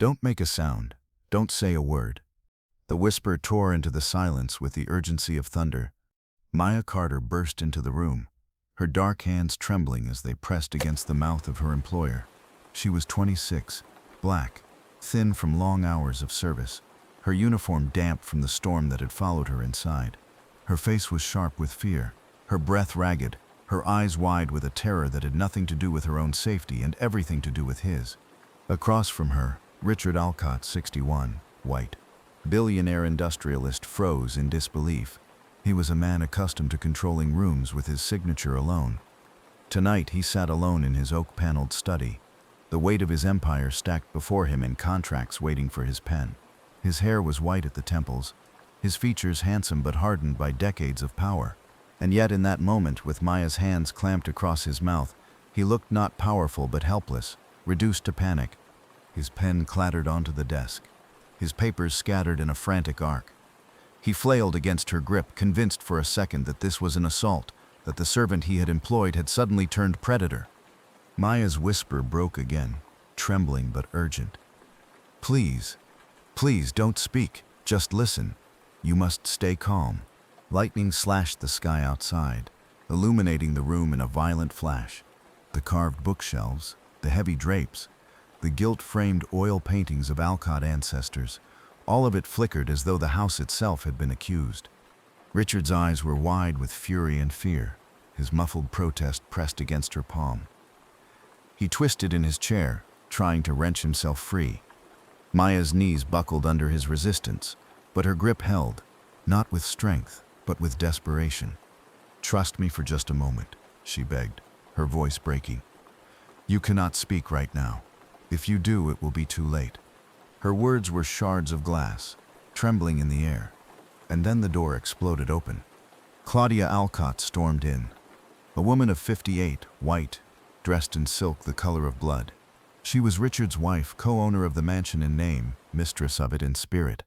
Don't make a sound. Don't say a word. The whisper tore into the silence with the urgency of thunder. Maya Carter burst into the room, her dark hands trembling as they pressed against the mouth of her employer. She was 26, black, thin from long hours of service, her uniform damp from the storm that had followed her inside. Her face was sharp with fear, her breath ragged, her eyes wide with a terror that had nothing to do with her own safety and everything to do with his. Across from her, Richard Alcott, 61, white, billionaire industrialist, froze in disbelief. He was a man accustomed to controlling rooms with his signature alone. Tonight he sat alone in his oak-paneled study, the weight of his empire stacked before him in contracts waiting for his pen. His hair was white at the temples, his features handsome but hardened by decades of power. And yet in that moment, with Maya's hands clamped across his mouth, he looked not powerful but helpless, reduced to panic. His pen clattered onto the desk, his papers scattered in a frantic arc. He flailed against her grip, convinced for a second that this was an assault, that the servant he had employed had suddenly turned predator. Maya's whisper broke again, trembling but urgent. Please, please don't speak, just listen. You must stay calm. Lightning slashed the sky outside, illuminating the room in a violent flash. The carved bookshelves, the heavy drapes, the gilt-framed oil paintings of Alcott ancestors, all of it flickered as though the house itself had been accused. Richard's eyes were wide with fury and fear, his muffled protest pressed against her palm. He twisted in his chair, trying to wrench himself free. Maya's knees buckled under his resistance, but her grip held, not with strength, but with desperation. "Trust me for just a moment," she begged, her voice breaking. "You cannot speak right now. If you do, it will be too late." Her words were shards of glass, trembling in the air, and then the door exploded open. Claudia Alcott stormed in, a woman of 58, white, dressed in silk the color of blood. She was Richard's wife, co-owner of the mansion in name, mistress of it in spirit.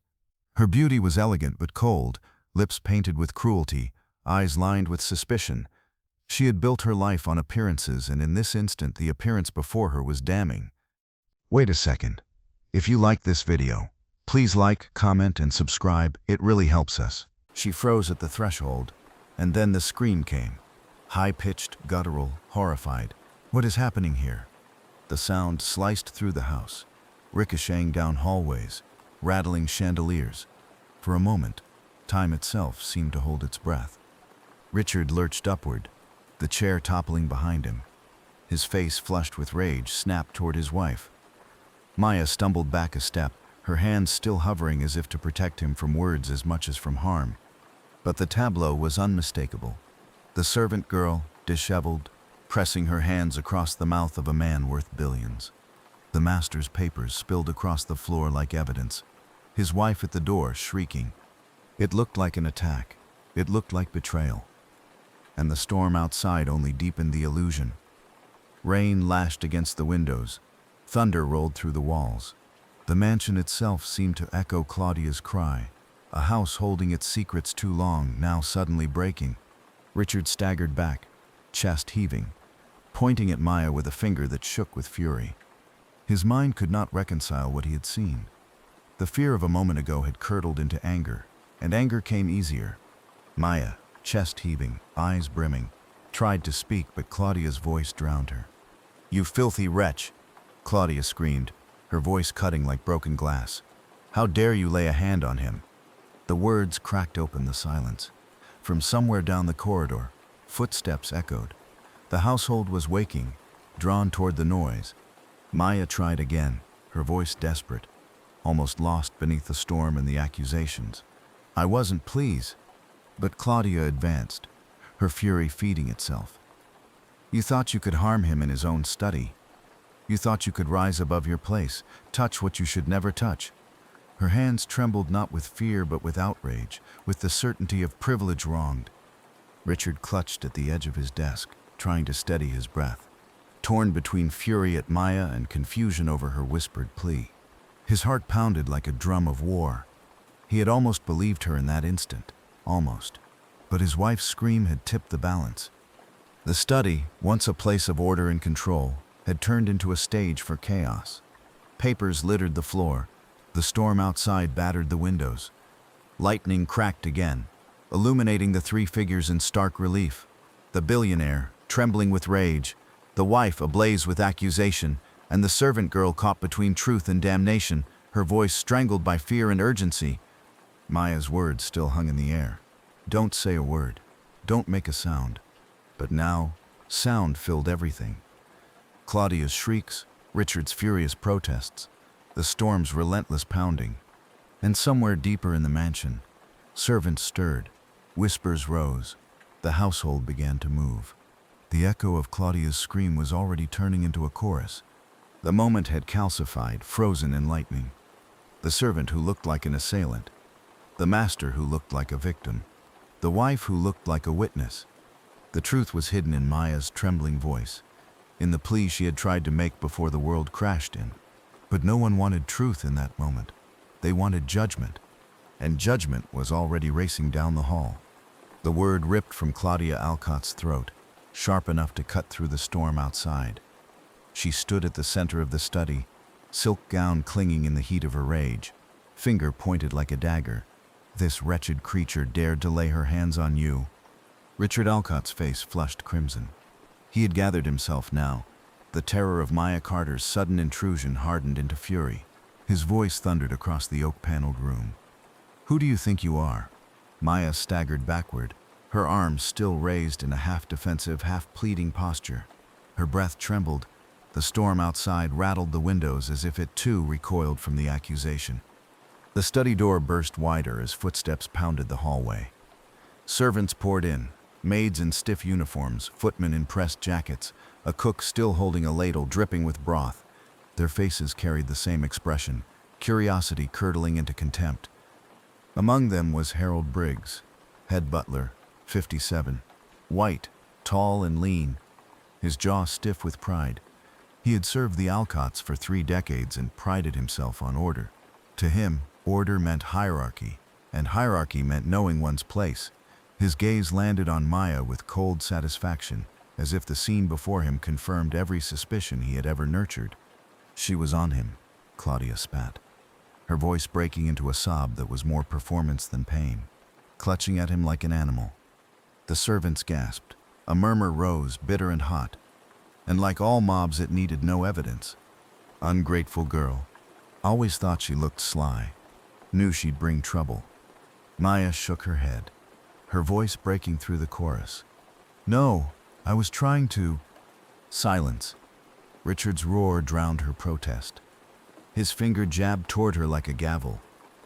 Her beauty was elegant but cold, lips painted with cruelty, eyes lined with suspicion. She had built her life on appearances, and in this instant the appearance before her was damning. "Wait a second. If you like this video, please like, comment, and subscribe. It really helps us." She froze at the threshold, and then the scream came. High-pitched, guttural, horrified. "What is happening here?" The sound sliced through the house, ricocheting down hallways, rattling chandeliers. For a moment, time itself seemed to hold its breath. Richard lurched upward, the chair toppling behind him. His face, flushed with rage, snapped toward his wife. Maya stumbled back a step, her hands still hovering as if to protect him from words as much as from harm. But the tableau was unmistakable. The servant girl, disheveled, pressing her hands across the mouth of a man worth billions. The master's papers spilled across the floor like evidence. His wife at the door, shrieking. It looked like an attack. It looked like betrayal. And the storm outside only deepened the illusion. Rain lashed against the windows. Thunder rolled through the walls. The mansion itself seemed to echo Claudia's cry, a house holding its secrets too long, now suddenly breaking. Richard staggered back, chest heaving, pointing at Maya with a finger that shook with fury. His mind could not reconcile what he had seen. The fear of a moment ago had curdled into anger, and anger came easier. Maya, chest heaving, eyes brimming, tried to speak, but Claudia's voice drowned her. "You filthy wretch!" Claudia screamed, her voice cutting like broken glass. "How dare you lay a hand on him?" The words cracked open the silence. From somewhere down the corridor, footsteps echoed. The household was waking, drawn toward the noise. Maya tried again, her voice desperate, almost lost beneath the storm and the accusations. "I wasn't, please." But Claudia advanced, her fury feeding itself. "You thought you could harm him in his own study. You thought you could rise above your place, touch what you should never touch." Her hands trembled not with fear but with outrage, with the certainty of privilege wronged. Richard clutched at the edge of his desk, trying to steady his breath, torn between fury at Maya and confusion over her whispered plea. His heart pounded like a drum of war. He had almost believed her in that instant, almost. But his wife's scream had tipped the balance. The study, once a place of order and control, had turned into a stage for chaos. Papers littered the floor. The storm outside battered the windows. Lightning cracked again, illuminating the three figures in stark relief. The billionaire, trembling with rage, the wife ablaze with accusation, and the servant girl caught between truth and damnation, her voice strangled by fear and urgency. Maya's words still hung in the air. Don't say a word. Don't make a sound. But now, sound filled everything. Claudia's shrieks, Richard's furious protests, the storm's relentless pounding. And somewhere deeper in the mansion, servants stirred, whispers rose, the household began to move. The echo of Claudia's scream was already turning into a chorus. The moment had calcified, frozen in lightning. The servant who looked like an assailant, the master who looked like a victim, the wife who looked like a witness. The truth was hidden in Maya's trembling voice, in the plea she had tried to make before the world crashed in. But no one wanted truth in that moment. They wanted judgment, and judgment was already racing down the hall. The word ripped from Claudia Alcott's throat, sharp enough to cut through the storm outside. She stood at the center of the study, silk gown clinging in the heat of her rage, finger pointed like a dagger. This wretched creature dared to lay her hands on you. Richard Alcott's face flushed crimson. He had gathered himself now. The terror of Maya Carter's sudden intrusion hardened into fury. His voice thundered across the oak-paneled room. Who do you think you are? Maya staggered backward, her arms still raised in a half-defensive, half-pleading posture. Her breath trembled. The storm outside rattled the windows as if it too recoiled from the accusation. The study door burst wider as footsteps pounded the hallway. Servants poured in, maids in stiff uniforms, footmen in pressed jackets, a cook still holding a ladle dripping with broth. Their faces carried the same expression, curiosity curdling into contempt. Among them was Harold Briggs, head butler, 57, white, tall and lean, his jaw stiff with pride. He had served the Alcotts for 3 decades and prided himself on order. To him, order meant hierarchy, and hierarchy meant knowing one's place. His gaze landed on Maya with cold satisfaction, as if the scene before him confirmed every suspicion he had ever nurtured. She was on him, Claudia spat, her voice breaking into a sob that was more performance than pain, clutching at him like an animal. The servants gasped. A murmur rose, bitter and hot. And like all mobs, it needed no evidence. Ungrateful girl. Always thought she looked sly. Knew she'd bring trouble. Maya shook her head, her voice breaking through the chorus. No, I was trying to... Silence. Richard's roar drowned her protest. His finger jabbed toward her like a gavel.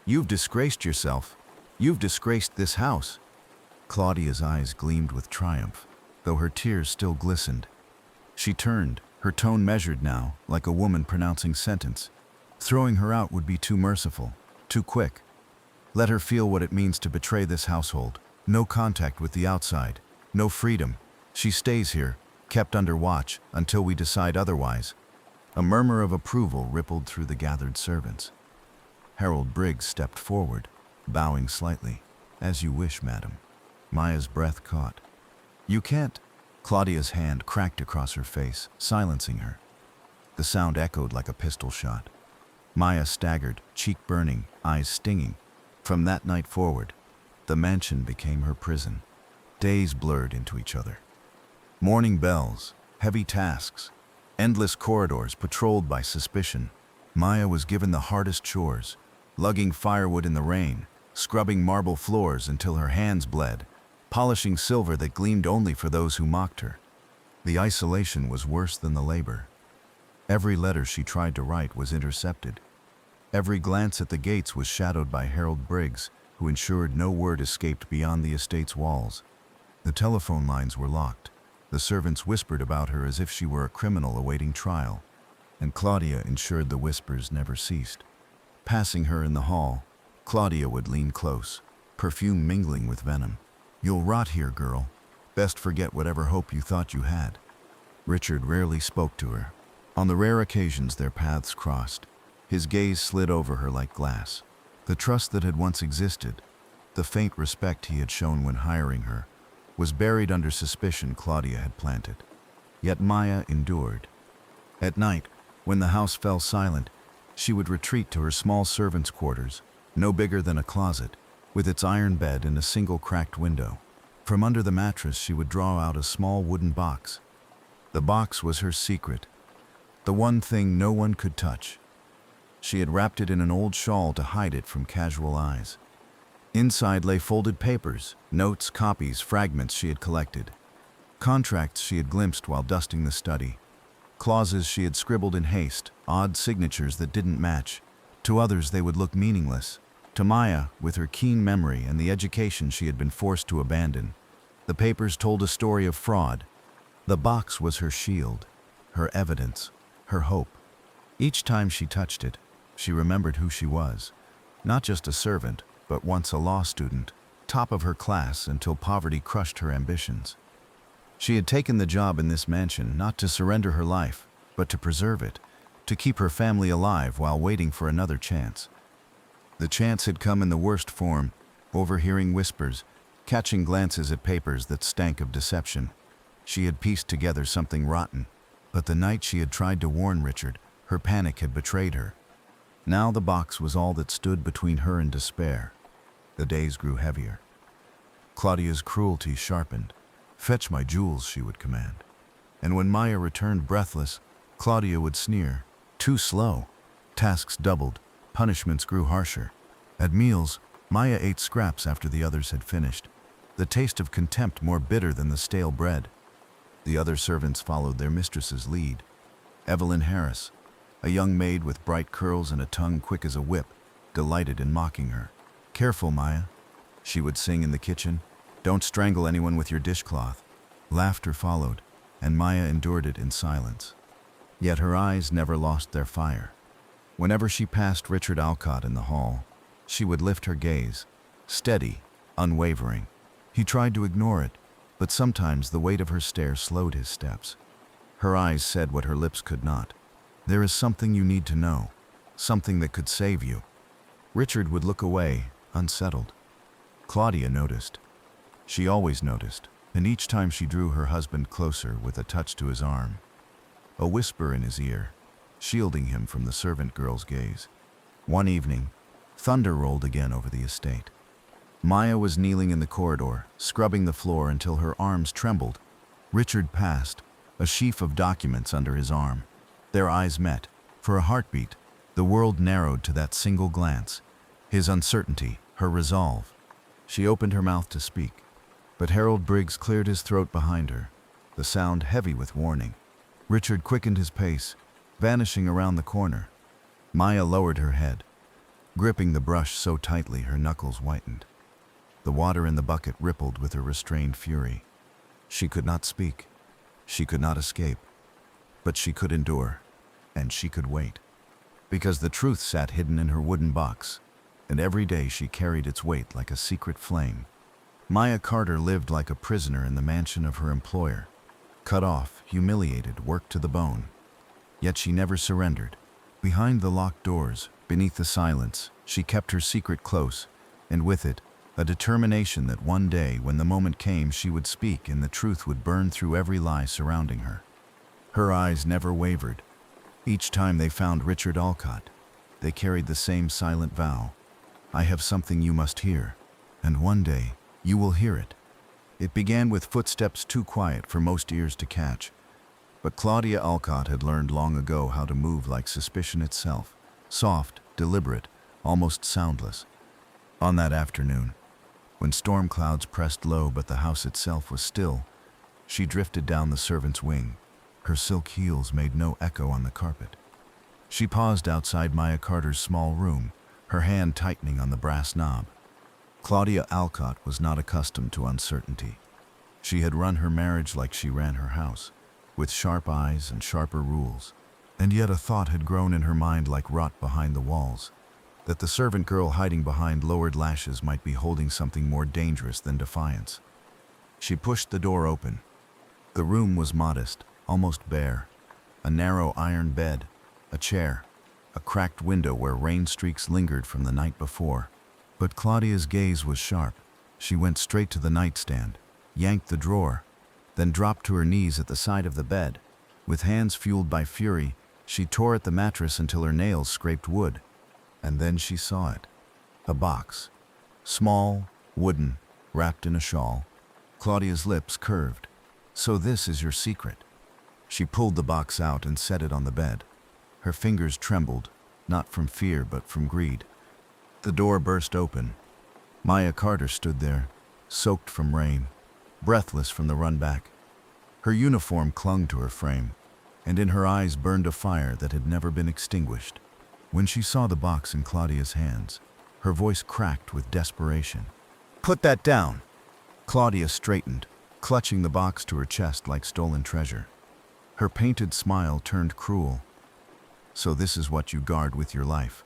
You've disgraced yourself. You've disgraced this house. Claudia's eyes gleamed with triumph, though her tears still glistened. She turned, her tone measured now, like a woman pronouncing sentence. Throwing her out would be too merciful, too quick. Let her feel what it means to betray this household. No contact with the outside, no freedom. She stays here, kept under watch, until we decide otherwise. A murmur of approval rippled through the gathered servants. Harold Briggs stepped forward, bowing slightly. As you wish, madam. Maya's breath caught. You can't. Claudia's hand cracked across her face, silencing her. The sound echoed like a pistol shot. Maya staggered, cheek burning, eyes stinging. From that night forward, the mansion became her prison. Days blurred into each other. Morning bells, heavy tasks, endless corridors patrolled by suspicion. Maya was given the hardest chores, lugging firewood in the rain, scrubbing marble floors until her hands bled, polishing silver that gleamed only for those who mocked her. The isolation was worse than the labor. Every letter she tried to write was intercepted. Every glance at the gates was shadowed by Harold Briggs, who ensured no word escaped beyond the estate's walls. The telephone lines were locked. The servants whispered about her as if she were a criminal awaiting trial, and Claudia ensured the whispers never ceased. Passing her in the hall, Claudia would lean close, perfume mingling with venom. You'll rot here, girl. Best forget whatever hope you thought you had. Richard rarely spoke to her. On the rare occasions their paths crossed, his gaze slid over her like glass. The trust that had once existed, the faint respect he had shown when hiring her, was buried under suspicion Claudia had planted. Yet Maya endured. At night, when the house fell silent, She would retreat to her small servant's quarters, no bigger than a closet, with its iron bed and a single cracked window. From under the mattress she would draw out a small wooden box. The box was her secret, the one thing no one could touch. She had wrapped it in an old shawl to hide it from casual eyes. Inside lay folded papers, notes, copies, fragments she had collected. Contracts she had glimpsed while dusting the study. Clauses she had scribbled in haste, odd signatures that didn't match. To others they would look meaningless. To Maya, with her keen memory and the education she had been forced to abandon, the papers told a story of fraud. The box was her shield, her evidence, her hope. Each time she touched it, she remembered who she was. Not just a servant, but once a law student, top of her class until poverty crushed her ambitions. She had taken the job in this mansion not to surrender her life, but to preserve it, to keep her family alive while waiting for another chance. The chance had come in the worst form, overhearing whispers, catching glances at papers that stank of deception. She had pieced together something rotten, but the night she had tried to warn Richard, her panic had betrayed her. Now the box was all that stood between her and despair. The days grew heavier. Claudia's cruelty sharpened. "Fetch my jewels," she would command. And when Maya returned breathless, Claudia would sneer. Too slow. Tasks doubled. Punishments grew harsher. At meals, Maya ate scraps after the others had finished, the taste of contempt more bitter than the stale bread. The other servants followed their mistress's lead. Evelyn Harris, a young maid with bright curls and a tongue quick as a whip, delighted in mocking her. "Careful, Maya," she would sing in the kitchen. "Don't strangle anyone with your dishcloth." Laughter followed, and Maya endured it in silence. Yet her eyes never lost their fire. Whenever she passed Richard Alcott in the hall, she would lift her gaze, steady, unwavering. He tried to ignore it, but sometimes the weight of her stare slowed his steps. Her eyes said what her lips could not. "There is something you need to know, something that could save you." Richard would look away, unsettled. Claudia noticed. She always noticed, and each time she drew her husband closer with a touch to his arm, a whisper in his ear, shielding him from the servant girl's gaze. One evening, thunder rolled again over the estate. Maya was kneeling in the corridor, scrubbing the floor until her arms trembled. Richard passed, a sheaf of documents under his arm. Their eyes met. For a heartbeat, the world narrowed to that single glance. His uncertainty, her resolve. She opened her mouth to speak, but Harold Briggs cleared his throat behind her, the sound heavy with warning. Richard quickened his pace, vanishing around the corner. Maya lowered her head, gripping the brush so tightly her knuckles whitened. The water in the bucket rippled with her restrained fury. She could not speak. She could not escape. But she could endure, and she could wait. Because the truth sat hidden in her wooden box, and every day she carried its weight like a secret flame. Maya Carter lived like a prisoner in the mansion of her employer, cut off, humiliated, worked to the bone. Yet she never surrendered. Behind the locked doors, beneath the silence, she kept her secret close, and with it, a determination that one day, when the moment came, she would speak and the truth would burn through every lie surrounding her. Her eyes never wavered. Each time they found Richard Alcott, they carried the same silent vow. "I have something you must hear, and one day, you will hear it." It began with footsteps too quiet for most ears to catch. But Claudia Alcott had learned long ago how to move like suspicion itself, soft, deliberate, almost soundless. On that afternoon, when storm clouds pressed low but the house itself was still, she drifted down the servant's wing. Her silk heels made no echo on the carpet. She paused outside Maya Carter's small room, her hand tightening on the brass knob. Claudia Alcott was not accustomed to uncertainty. She had run her marriage like she ran her house, with sharp eyes and sharper rules. And yet a thought had grown in her mind like rot behind the walls, that the servant girl hiding behind lowered lashes might be holding something more dangerous than defiance. She pushed the door open. The room was modest, almost bare. A narrow iron bed, a chair, a cracked window where rain streaks lingered from the night before. But Claudia's gaze was sharp. She went straight to the nightstand, yanked the drawer, then dropped to her knees at the side of the bed. With hands fueled by fury, She tore at the mattress until her nails scraped wood. And then she saw it. A box. Small, wooden, wrapped in a shawl. Claudia's lips curved. "So this is your secret." She pulled the box out and set it on the bed. Her fingers trembled, not from fear but from greed. The door burst open. Maya Carter stood there, soaked from rain, breathless from the run back. Her uniform clung to her frame, and in her eyes burned a fire that had never been extinguished. When she saw the box in Claudia's hands, her voice cracked with desperation. "Put that down!" Claudia straightened, clutching the box to her chest like stolen treasure. Her painted smile turned cruel. "So this is what you guard with your life."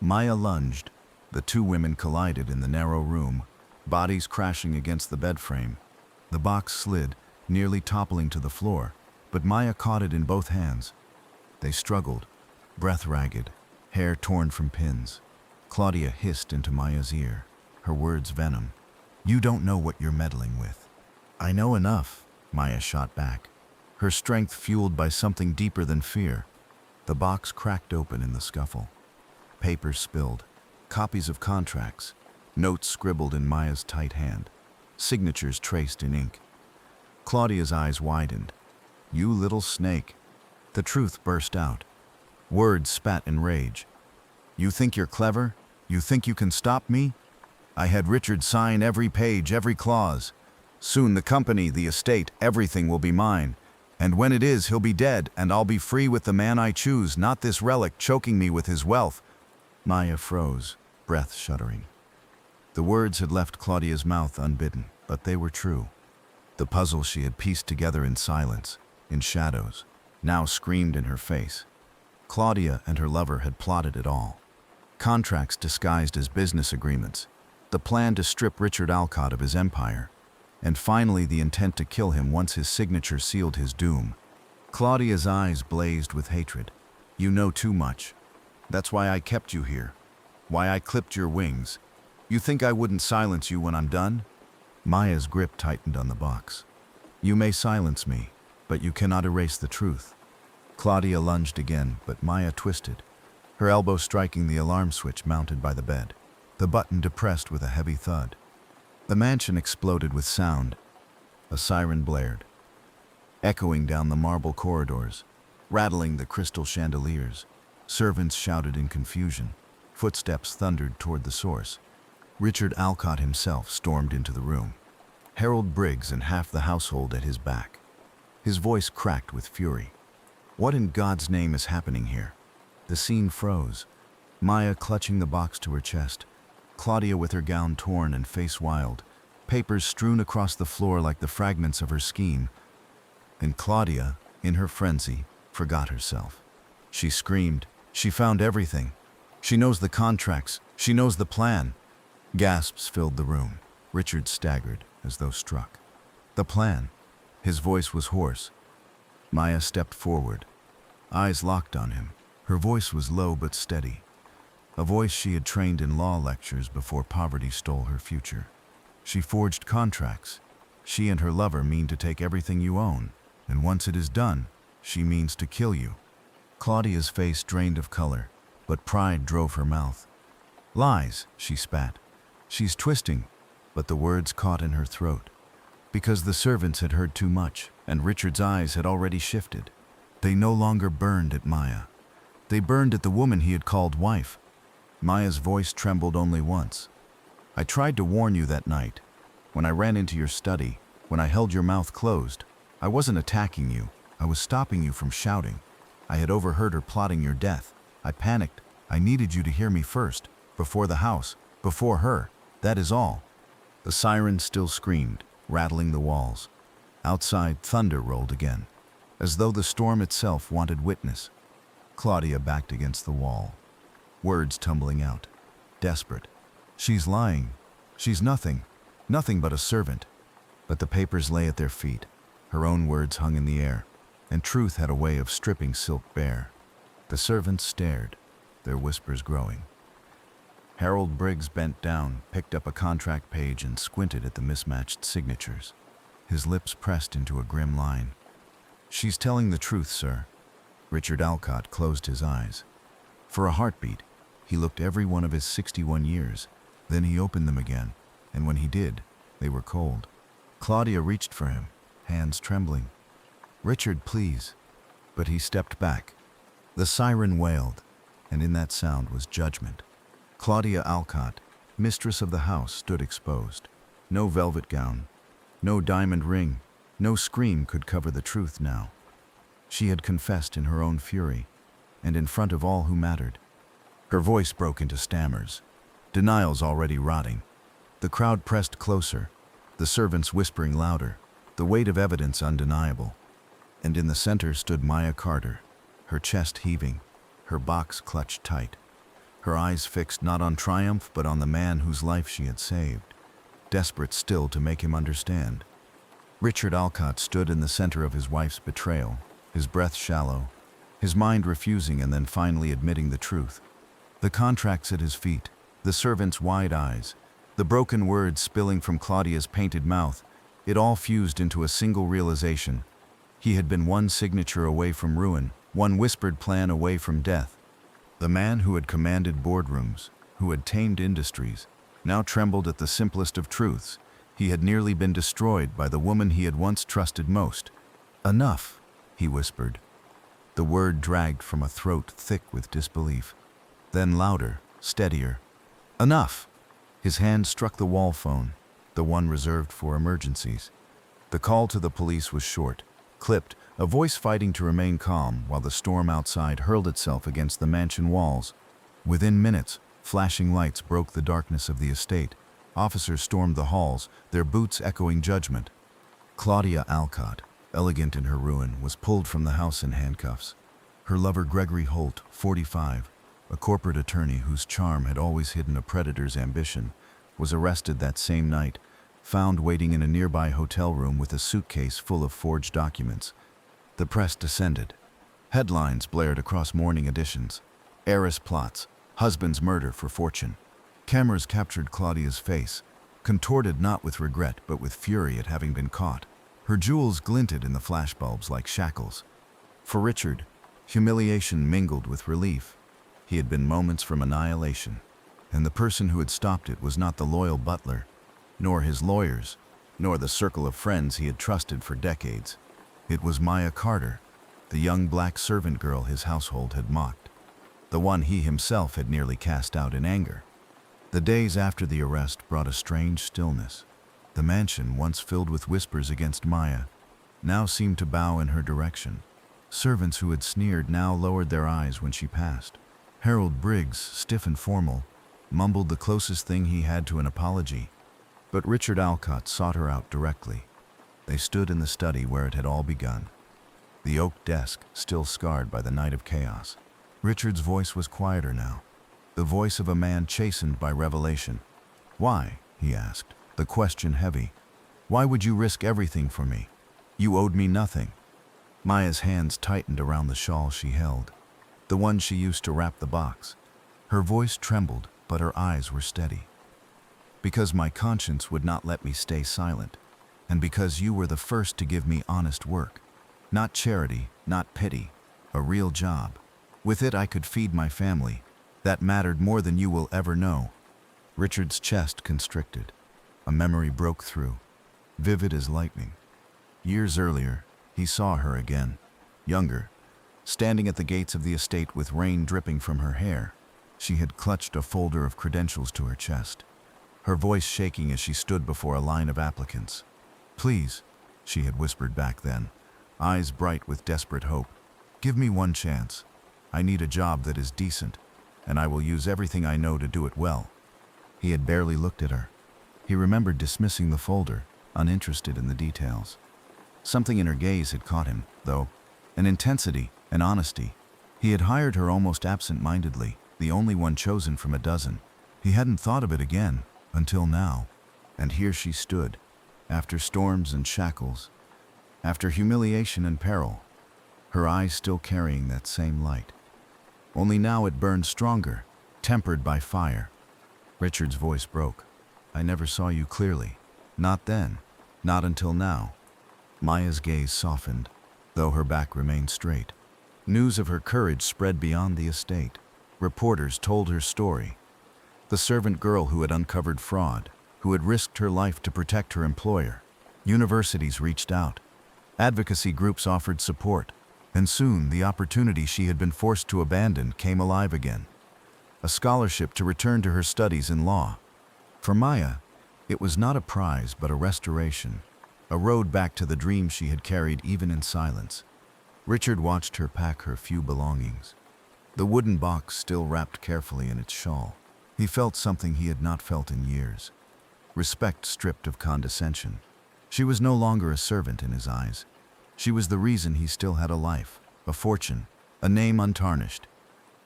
Maya lunged. The two women collided in the narrow room, bodies crashing against the bed frame. The box slid, nearly toppling to the floor, but Maya caught it in both hands. They struggled, breath ragged, hair torn from pins. Claudia hissed into Maya's ear, her words venom. "You don't know what you're meddling with." "I know enough," Maya shot back, her strength fueled by something deeper than fear. The box cracked open in the scuffle. Papers spilled, copies of contracts, notes scribbled in Maya's tight hand, signatures traced in ink. Claudia's eyes widened. "You little snake." The truth burst out. Words spat in rage. "You think you're clever? You think you can stop me? I had Richard sign every page, every clause. Soon the company, the estate, everything will be mine. And when it is, he'll be dead, and I'll be free with the man I choose, not this relic choking me with his wealth." Maya froze, breath shuddering. The words had left Claudia's mouth unbidden, but they were true. The puzzle she had pieced together in silence, in shadows, now screamed in her face. Claudia and her lover had plotted it all. Contracts disguised as business agreements, the plan to strip Richard Alcott of his empire, and finally the intent to kill him once his signature sealed his doom. Claudia's eyes blazed with hatred. "You know too much. That's why I kept you here. Why I clipped your wings. You think I wouldn't silence you when I'm done?" Maya's grip tightened on the box. "You may silence me, but you cannot erase the truth." Claudia lunged again, but Maya twisted, her elbow striking the alarm switch mounted by the bed. The button depressed with a heavy thud. The mansion exploded with sound. A siren blared, echoing down the marble corridors, rattling the crystal chandeliers. Servants shouted in confusion. Footsteps thundered toward the source. Richard Alcott himself stormed into the room, Harold Briggs and half the household at his back. His voice cracked with fury. "What in God's name is happening here?" The scene froze, Maya clutching the box to her chest, Claudia with her gown torn and face wild, papers strewn across the floor like the fragments of her scheme. And Claudia, in her frenzy, forgot herself. She screamed. "She found everything. She knows the contracts. She knows the plan." Gasps filled the room. Richard staggered, as though struck. "The plan?" His voice was hoarse. Maya stepped forward, eyes locked on him. Her voice was low but steady, a voice she had trained in law lectures before poverty stole her future. "She forged contracts. She and her lover mean to take everything you own, and once it is done, she means to kill you." Claudia's face drained of color, but pride drove her mouth. "Lies," she spat. "She's twisting," but the words caught in her throat. Because the servants had heard too much, and Richard's eyes had already shifted. They no longer burned at Maya. They burned at the woman he had called wife. Maya's voice trembled only once. "I tried to warn you that night. When I ran into your study, when I held your mouth closed, I wasn't attacking you. I was stopping you from shouting. I had overheard her plotting your death. I panicked. I needed you to hear me first, before the house, before her. That is all." The siren still screamed, rattling the walls. Outside, thunder rolled again, as though the storm itself wanted witness. Claudia backed against the wall, words tumbling out, desperate. "She's lying. She's nothing. Nothing but a servant." But the papers lay at their feet. Her own words hung in the air, and truth had a way of stripping silk bare. The servants stared, their whispers growing. Harold Briggs bent down, picked up a contract page and squinted at the mismatched signatures. His lips pressed into a grim line. "She's telling the truth, sir. Richard Alcott closed his eyes. For a heartbeat, he looked every one of his 61 years. Then he opened them again, and when he did, they were cold. Claudia reached for him, hands trembling. "Richard, please." But he stepped back. The siren wailed, and in that sound was judgment. Claudia Alcott, mistress of the house, stood exposed. No velvet gown, no diamond ring, no scream could cover the truth now. She had confessed in her own fury, and in front of all who mattered. Her voice broke into stammers, denials already rotting. The crowd pressed closer, the servants whispering louder, the weight of evidence undeniable. And in the center stood Maya Carter, her chest heaving, her box clutched tight, her eyes fixed not on triumph but on the man whose life she had saved, desperate still to make him understand. Richard Alcott stood in the center of his wife's betrayal, his breath shallow, his mind refusing and then finally admitting the truth. The contracts at his feet, the servant's wide eyes, the broken words spilling from Claudia's painted mouth, it all fused into a single realization. He had been one signature away from ruin, one whispered plan away from death. The man who had commanded boardrooms, who had tamed industries, now trembled at the simplest of truths. He had nearly been destroyed by the woman he had once trusted most. "Enough," he whispered. The word dragged from a throat thick with disbelief. Then louder, steadier. "Enough!" His hand struck the wall phone, the one reserved for emergencies. The call to the police was short, clipped, a voice fighting to remain calm while the storm outside hurled itself against the mansion walls. Within minutes, flashing lights broke the darkness of the estate. Officers stormed the halls, their boots echoing judgment. Claudia Alcott, elegant in her ruin, was pulled from the house in handcuffs. Her lover Gregory Holt, 45, a corporate attorney whose charm had always hidden a predator's ambition, was arrested that same night, found waiting in a nearby hotel room with a suitcase full of forged documents. The press descended. Headlines blared across morning editions. Heiress plots, husband's murder for fortune. Cameras captured Claudia's face, contorted not with regret but with fury at having been caught. Her jewels glinted in the flashbulbs like shackles. For Richard, humiliation mingled with relief. He had been moments from annihilation, and the person who had stopped it was not the loyal butler, nor his lawyers, nor the circle of friends he had trusted for decades. It was Maya Carter, the young black servant girl his household had mocked, the one he himself had nearly cast out in anger. The days after the arrest brought a strange stillness. The mansion, once filled with whispers against Maya, now seemed to bow in her direction. Servants who had sneered now lowered their eyes when she passed. Harold Briggs, stiff and formal, mumbled the closest thing he had to an apology. But Richard Alcott sought her out directly. They stood in the study where it had all begun. The oak desk, still scarred by the night of chaos. Richard's voice was quieter now, the voice of a man chastened by revelation. "Why?" he asked, the question heavy. "Why would you risk everything for me? You owed me nothing." Maya's hands tightened around the shawl she held, the one she used to wrap the box. Her voice trembled, but her eyes were steady. "Because my conscience would not let me stay silent, and because you were the first to give me honest work. Not charity, not pity, a real job. With it I could feed my family. That mattered more than you will ever know." Richard's chest constricted. A memory broke through, vivid as lightning. Years earlier, he saw her again, younger, standing at the gates of the estate with rain dripping from her hair. She had clutched a folder of credentials to her chest, her voice shaking as she stood before a line of applicants. "Please," she had whispered back then, eyes bright with desperate hope, "give me one chance. I need a job that is decent, and I will use everything I know to do it well." He had barely looked at her. He remembered dismissing the folder, uninterested in the details. Something in her gaze had caught him, though, an intensity, an honesty. He had hired her almost absent-mindedly, the only one chosen from a dozen. He hadn't thought of it again, until now. And here she stood, after storms and shackles, after humiliation and peril, her eyes still carrying that same light. Only now it burned stronger, tempered by fire. Richard's voice broke. "I never saw you clearly. Not then. Not until now." Maya's gaze softened, though her back remained straight. News of her courage spread beyond the estate. Reporters told her story. The servant girl who had uncovered fraud, who had risked her life to protect her employer. Universities reached out. Advocacy groups offered support. And soon, the opportunity she had been forced to abandon came alive again. A scholarship to return to her studies in law. For Maya, it was not a prize but a restoration, a road back to the dream she had carried even in silence. Richard watched her pack her few belongings. The wooden box still wrapped carefully in its shawl. He felt something he had not felt in years. Respect stripped of condescension. She was no longer a servant in his eyes. She was the reason he still had a life, a fortune, a name untarnished.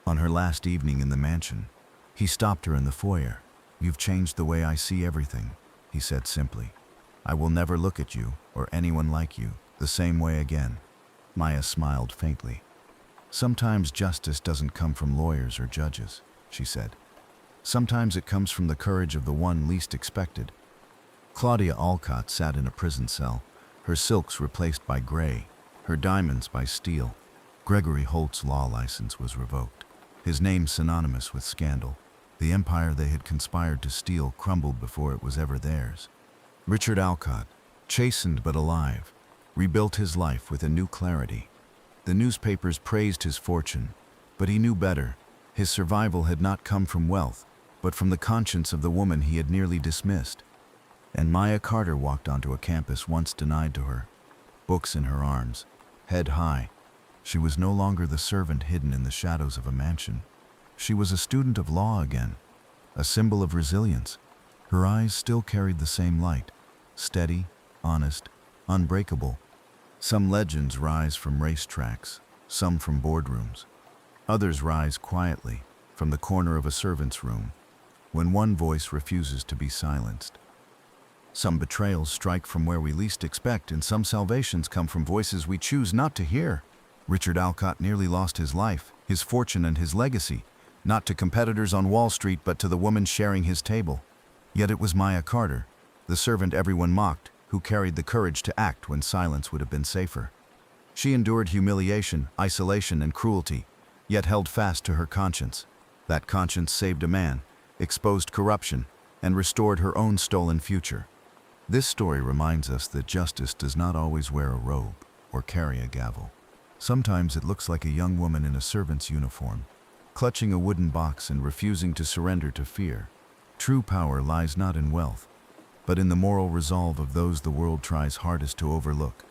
On her last evening in the mansion, he stopped her in the foyer. "You've changed the way I see everything," he said simply. "I will never look at you, or anyone like you, the same way again." Maya smiled faintly. "Sometimes justice doesn't come from lawyers or judges," she said. "Sometimes it comes from the courage of the one least expected." Claudia Alcott sat in a prison cell, her silks replaced by gray, her diamonds by steel. Gregory Holt's law license was revoked, his name synonymous with scandal. The empire they had conspired to steal crumbled before it was ever theirs. Richard Alcott, chastened but alive, rebuilt his life with a new clarity. The newspapers praised his fortune, but he knew better. His survival had not come from wealth, but from the conscience of the woman he had nearly dismissed. And Maya Carter walked onto a campus once denied to her, books in her arms, head high. She was no longer the servant hidden in the shadows of a mansion. She was a student of law again, a symbol of resilience. Her eyes still carried the same light, steady, honest, unbreakable. Some legends rise from racetracks, some from boardrooms. Others rise quietly, from the corner of a servant's room, when one voice refuses to be silenced. Some betrayals strike from where we least expect, and some salvations come from voices we choose not to hear. Richard Alcott nearly lost his life, his fortune and his legacy, not to competitors on Wall Street but to the woman sharing his table. Yet it was Maya Carter, the servant everyone mocked, who carried the courage to act when silence would have been safer. She endured humiliation, isolation, and cruelty, yet held fast to her conscience. That conscience saved a man, exposed corruption, and restored her own stolen future. This story reminds us that justice does not always wear a robe or carry a gavel. Sometimes it looks like a young woman in a servant's uniform, clutching a wooden box and refusing to surrender to fear. True power lies not in wealth, but in the moral resolve of those the world tries hardest to overlook.